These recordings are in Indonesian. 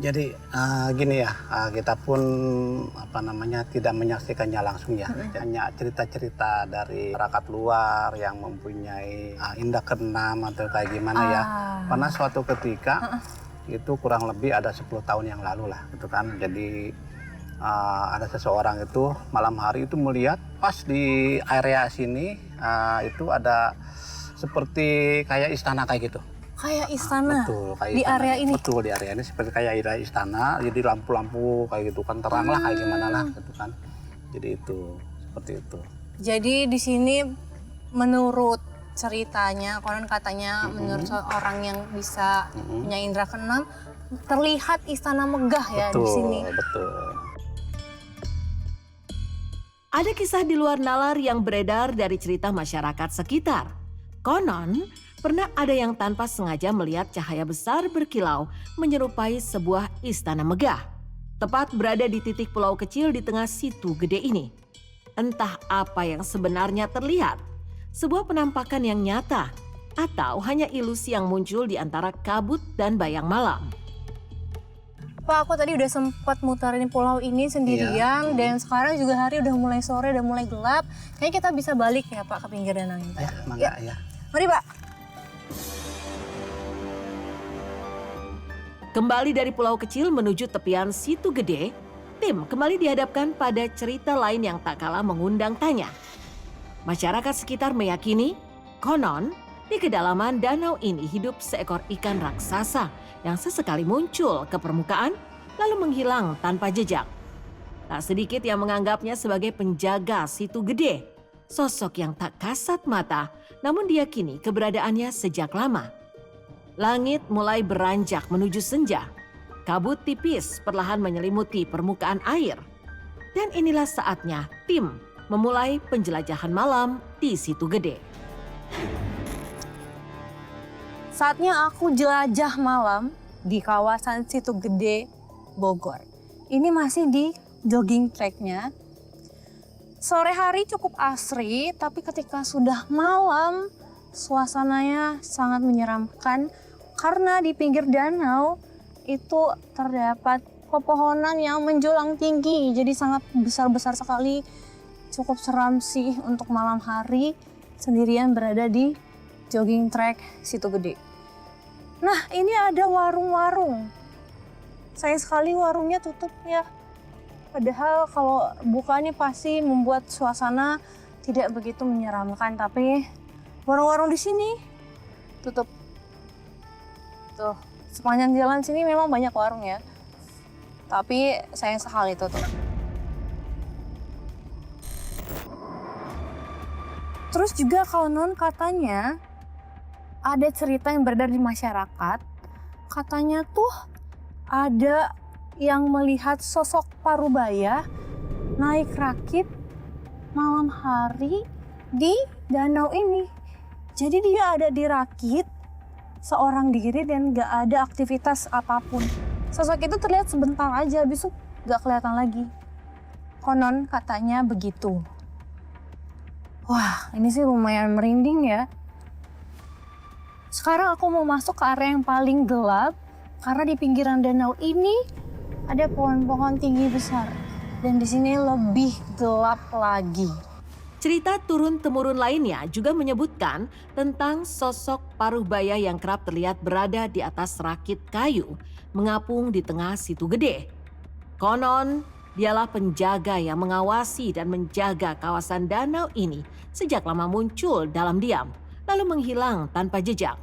Jadi gini ya, kita pun tidak menyaksikannya langsung ya. Hanya cerita-cerita dari masyarakat luar yang mempunyai indera keenam atau kayak gimana ya. Pernah suatu ketika itu kurang lebih ada 10 tahun yang lalu lah gitu kan. Jadi ada seseorang itu malam hari itu melihat pas di area sini itu ada seperti kayak istana kayak gitu. Kayak istana? Betul, kayak di istana. Area ini? Betul, di area ini seperti kayak istana, jadi lampu-lampu kayak gitu kan, terang lah kayak gimana lah gitu kan. Jadi itu, seperti itu. Jadi di sini menurut ceritanya, konon katanya menurut orang yang bisa punya indera keenam, terlihat istana megah ya di sini. Betul. Ada kisah di luar nalar yang beredar dari cerita masyarakat sekitar. Konon, pernah ada yang tanpa sengaja melihat cahaya besar berkilau menyerupai sebuah istana megah. Tepat berada di titik pulau kecil di tengah Situ Gede ini. Entah apa yang sebenarnya terlihat, sebuah penampakan yang nyata, atau hanya ilusi yang muncul di antara kabut dan bayang malam. Pak, aku tadi udah sempat muterin pulau ini sendirian dan sekarang juga hari udah mulai sore, udah mulai gelap. Kayaknya kita bisa balik ya Pak ke pinggir danau ini. Ya, mangga ya. Mari Pak. Kembali dari pulau kecil menuju tepian Situ Gede, tim kembali dihadapkan pada cerita lain yang tak kalah mengundang tanya. Masyarakat sekitar meyakini, konon di kedalaman danau ini hidup seekor ikan raksasa yang sesekali muncul ke permukaan lalu menghilang tanpa jejak. Tak sedikit yang menganggapnya sebagai penjaga Situ Gede, sosok yang tak kasat mata namun diyakini keberadaannya sejak lama. Langit mulai beranjak menuju senja. Kabut tipis perlahan menyelimuti permukaan air. Dan inilah saatnya tim memulai penjelajahan malam di Situ Gede. Saatnya aku jelajah malam di kawasan Situ Gede, Bogor. Ini masih di jogging tracknya. Sore hari cukup asri, tapi ketika sudah malam, suasananya sangat menyeramkan. Karena di pinggir danau itu terdapat pepohonan yang menjulang tinggi. Jadi sangat besar-besar sekali. Cukup seram sih untuk malam hari sendirian berada di jogging track Situ Gede. Nah, ini ada warung-warung. Sayang sekali warungnya tutup ya. Padahal kalau bukanya pasti membuat suasana tidak begitu menyeramkan. Tapi warung-warung di sini tutup. Tuh, sepanjang jalan sini memang banyak warung ya. Tapi sayang sekali tutup. Terus juga konon katanya ada cerita yang beredar di masyarakat, katanya tuh ada yang melihat sosok parubaya naik rakit malam hari di danau ini. Jadi dia ada di rakit seorang diri dan gak ada aktivitas apapun. Sosok itu terlihat sebentar aja, habis itu gak kelihatan lagi. Konon katanya begitu. Wah, ini sih lumayan merinding ya. Sekarang aku mau masuk ke area yang paling gelap karena di pinggiran danau ini ada pohon-pohon tinggi besar dan di sini lebih gelap lagi. Cerita turun-temurun lainnya juga menyebutkan tentang sosok parubaya yang kerap terlihat berada di atas rakit kayu mengapung di tengah Situ Gede. Konon, dialah penjaga yang mengawasi dan menjaga kawasan danau ini sejak lama muncul dalam diam, lalu menghilang tanpa jejak.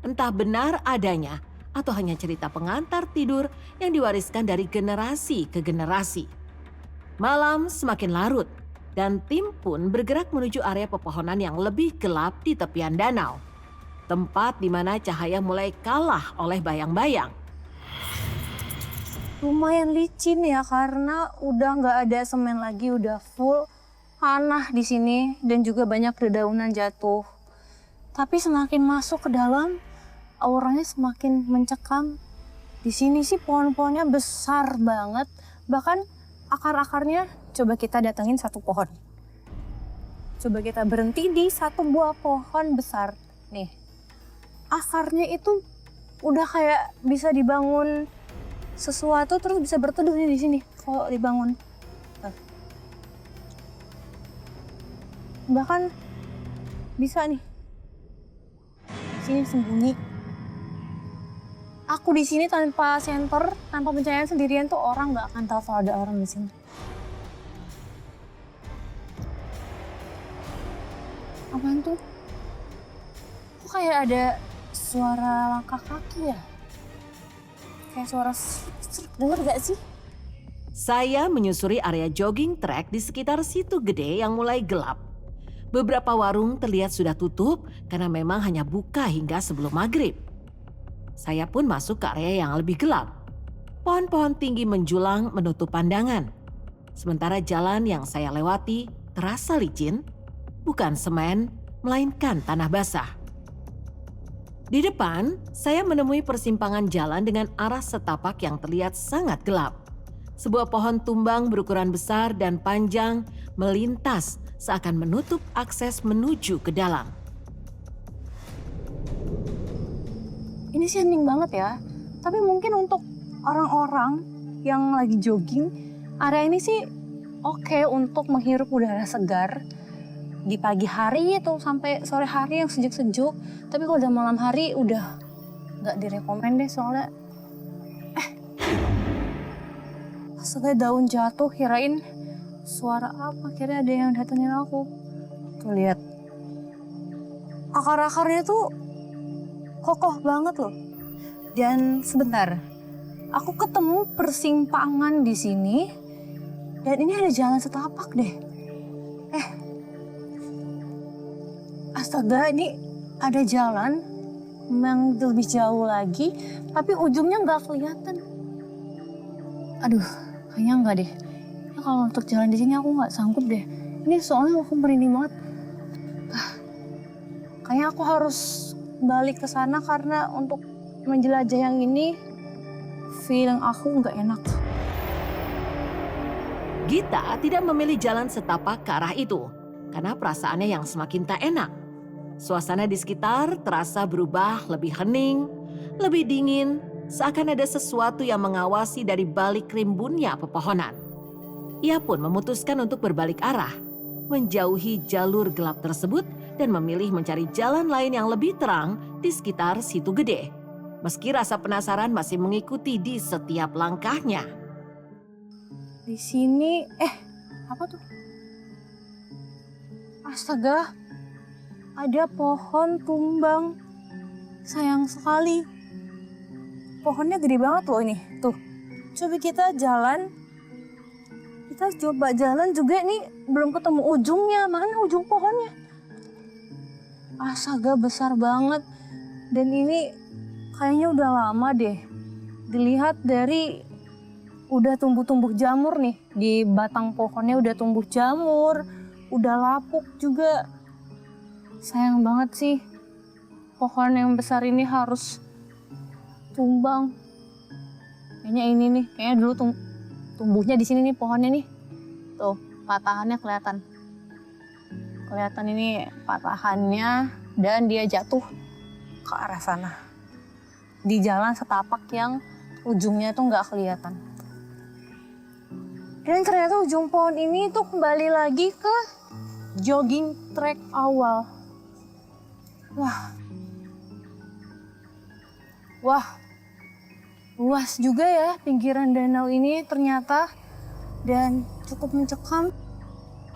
Entah benar adanya atau hanya cerita pengantar tidur yang diwariskan dari generasi ke generasi. Malam semakin larut dan tim pun bergerak menuju area pepohonan yang lebih gelap di tepian danau. Tempat di mana cahaya mulai kalah oleh bayang-bayang. Lumayan licin ya karena udah nggak ada semen lagi, udah full tanah di sini dan juga banyak dedaunan jatuh. Tapi semakin masuk ke dalam, auranya semakin mencekam. Di sini sih pohon-pohonnya besar banget, bahkan akar-akarnya coba kita datengin satu pohon. Coba kita berhenti di satu buah pohon besar. Nih, akarnya itu udah kayak bisa dibangun sesuatu terus bisa berteduh nih di sini kalau dibangun. Tuh. Bahkan bisa nih di sini sembunyi. Aku di sini tanpa senter, tanpa pencahayaan sendirian tuh orang nggak akan tahu kalau ada orang di sini. Apaan tuh? Kok kayak ada suara langkah kaki ya? Kayak suara denger gak sih? Saya menyusuri area jogging track di sekitar Situ Gede yang mulai gelap. Beberapa warung terlihat sudah tutup karena memang hanya buka hingga sebelum maghrib. Saya pun masuk ke area yang lebih gelap. Pohon-pohon tinggi menjulang menutup pandangan. Sementara jalan yang saya lewati terasa licin, bukan semen, melainkan tanah basah. Di depan, saya menemui persimpangan jalan dengan arah setapak yang terlihat sangat gelap. Sebuah pohon tumbang berukuran besar dan panjang melintas seakan menutup akses menuju ke dalam. Ini sih hening banget ya. Tapi mungkin untuk orang-orang yang lagi jogging, area ini sih oke untuk menghirup udara segar. Di pagi hari itu sampai sore hari yang sejuk-sejuk. Tapi kalau udah malam hari udah nggak direkomend deh soalnya. Astaga, daun jatuh, kirain suara apa, kira ada yang datengin aku. Tuh lihat. Akar-akarnya tuh kokoh banget loh. Dan sebentar, aku ketemu persimpangan di sini. Dan ini ada jalan setapak deh. Astaga, ini ada jalan yang lebih jauh lagi, tapi ujungnya nggak kelihatan. Aduh, kayaknya nggak deh. Ya, kalau untuk jalan di sini aku nggak sanggup deh. Ini soalnya aku merinding banget. Kayaknya aku harus balik ke sana karena untuk menjelajah yang ini, feeling aku nggak enak. Gita tidak memilih jalan setapak ke arah itu karena perasaannya yang semakin tak enak. Suasana di sekitar terasa berubah lebih hening, lebih dingin, seakan ada sesuatu yang mengawasi dari balik rimbunnya pepohonan. Ia pun memutuskan untuk berbalik arah, menjauhi jalur gelap tersebut dan memilih mencari jalan lain yang lebih terang di sekitar Situ Gede. Meski rasa penasaran masih mengikuti di setiap langkahnya. Di sini, apa tuh? Astaga, ada pohon tumbang. Sayang sekali. Pohonnya gede banget loh ini. Tuh, coba kita jalan. Kita coba jalan juga nih, belum ketemu ujungnya. Mana ujung pohonnya? Astaga, besar banget. Dan ini kayaknya udah lama deh. Dilihat dari udah tumbuh-tumbuh jamur nih. Di batang pohonnya udah tumbuh jamur, udah lapuk juga. Sayang banget sih, pohon yang besar ini harus tumbang. Kayaknya ini nih, kayaknya dulu tumbuhnya di sini nih pohonnya nih. Tuh, patahannya kelihatan. Kelihatan ini patahannya dan dia jatuh ke arah sana. Di jalan setapak yang ujungnya tuh nggak kelihatan. Dan ternyata ujung pohon ini tuh kembali lagi ke jogging track awal. Wah, luas juga ya pinggiran danau ini ternyata dan cukup mencekam.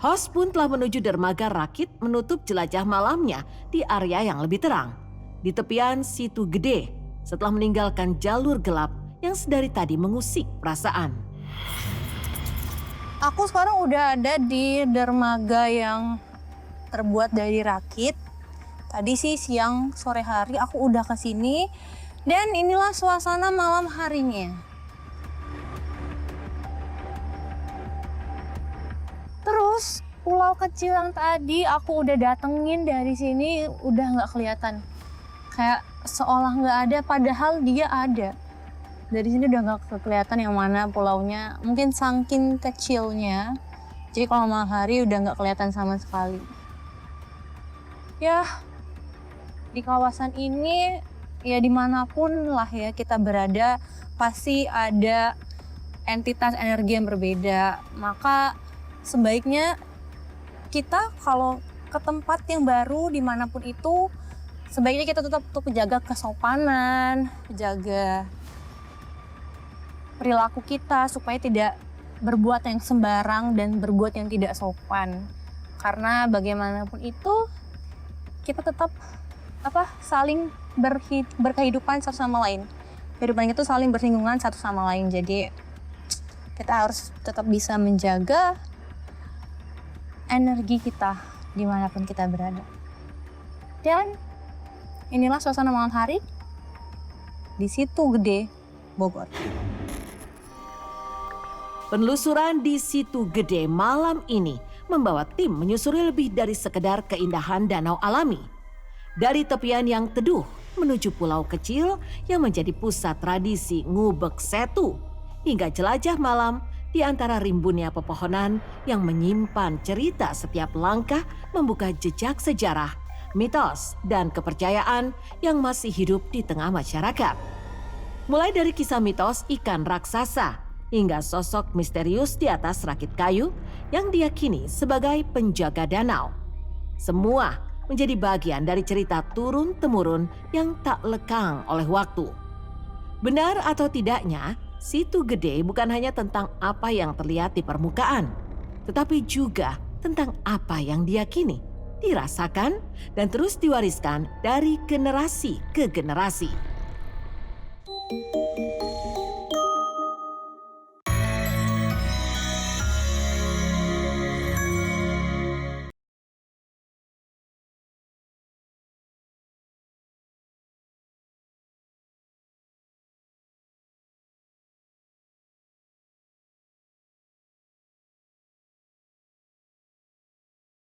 Host pun telah menuju dermaga rakit menutup jelajah malamnya di area yang lebih terang. Di tepian Situ Gede setelah meninggalkan jalur gelap yang sedari tadi mengusik perasaan. Aku sekarang udah ada di dermaga yang terbuat dari rakit. Tadi sih siang sore hari aku udah ke sini dan inilah suasana malam harinya. Terus pulau kecil yang tadi aku udah datengin dari sini udah nggak kelihatan. Kayak seolah nggak ada padahal dia ada. Dari sini udah nggak kelihatan yang mana pulaunya. Mungkin saking kecilnya. Jadi kalau malam hari udah nggak kelihatan sama sekali. Ya, di kawasan ini ya dimanapun lah ya kita berada, pasti ada entitas energi yang berbeda. Maka sebaiknya kita kalau ke tempat yang baru dimanapun itu, sebaiknya kita tetap untuk menjaga kesopanan, menjaga perilaku kita supaya tidak berbuat yang sembarang dan berbuat yang tidak sopan. Karena bagaimanapun itu kita tetap saling berkehidupan satu sama lain. Kehidupan itu saling bersinggungan satu sama lain. Jadi kita harus tetap bisa menjaga energi kita dimanapun kita berada. Dan inilah suasana malam hari di Situ Gede, Bogor. Penelusuran di Situ Gede malam ini membawa tim menyusuri lebih dari sekedar keindahan danau alami. Dari tepian yang teduh menuju pulau kecil yang menjadi pusat tradisi ngubek setu, hingga jelajah malam di antara rimbunnya pepohonan yang menyimpan cerita setiap langkah, membuka jejak sejarah, mitos, dan kepercayaan yang masih hidup di tengah masyarakat. Mulai dari kisah mitos ikan raksasa, hingga sosok misterius di atas rakit kayu yang diyakini sebagai penjaga danau. Semua menjadi bagian dari cerita turun-temurun yang tak lekang oleh waktu. Benar atau tidaknya, Situ Gede bukan hanya tentang apa yang terlihat di permukaan, tetapi juga tentang apa yang diyakini, dirasakan, dan terus diwariskan dari generasi ke generasi.